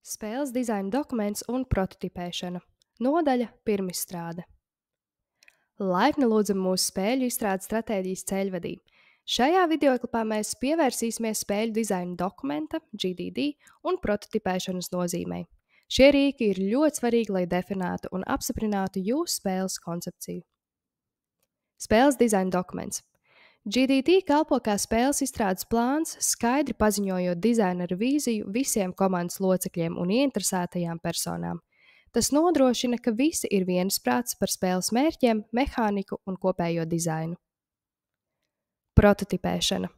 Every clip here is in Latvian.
Spēles dizaina dokuments un prototipēšana. Nodaļa pirmizstrāde. Laipni lūdzam mūsu spēļu izstrādes stratēģijas ceļvedī. Šajā videoklipā mēs pievērsīsimies spēļu dizaina dokumenta, GDD un prototipēšanas nozīmei. Šie rīki ir ļoti svarīgi, lai definētu un apstiprinātu jūsu spēles koncepciju. Spēles dizaina dokuments. GDD kalpo kā spēles izstrādes plāns, skaidri paziņojot dizaineru vīziju visiem komandas locekļiem un ieinteresētajām personām. Tas nodrošina, ka visi ir viensprāts par spēles mērķiem, mehāniku un kopējo dizainu. Prototipēšana.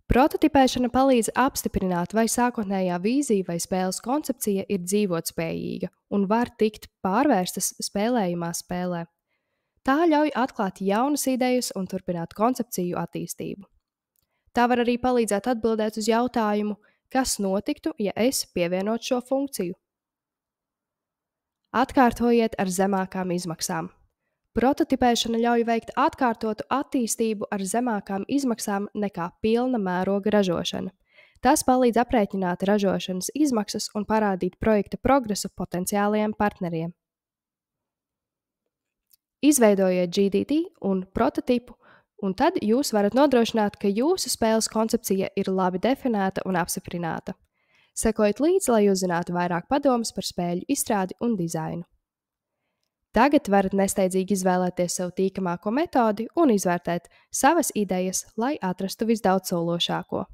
Prototipēšana palīdz apstiprināt, vai sākotnējā vīzija vai spēles koncepcija ir dzīvotspējīga un var tikt pārvērstas spēlējamā spēlē. Tā ļauj atklāt jaunas idejas un turpināt koncepciju attīstību. Tā var arī palīdzēt atbildēt uz jautājumu, kas notiktu, ja es pievienotu šo funkciju. Atkārtojiet ar zemākām izmaksām. Prototipēšana ļauj veikt atkārtotu attīstību ar zemākām izmaksām nekā pilna mēroga ražošana. Tas palīdz aprēķināt ražošanas izmaksas un parādīt projekta progresu potenciālajiem partneriem. Izveidojiet GDD un prototipu, un tad jūs varat nodrošināt, ka jūsu spēles koncepcija ir labi definēta un apstiprināta. Sekojiet līdzi, lai uzzinātu vairāk padomus par spēļu izstrādi un dizainu. Tagad varat nesteidzīgi izvēlēties sev tīkamāko metodi un izvērtēt savas idejas, lai atrastu visdaudzsološāko.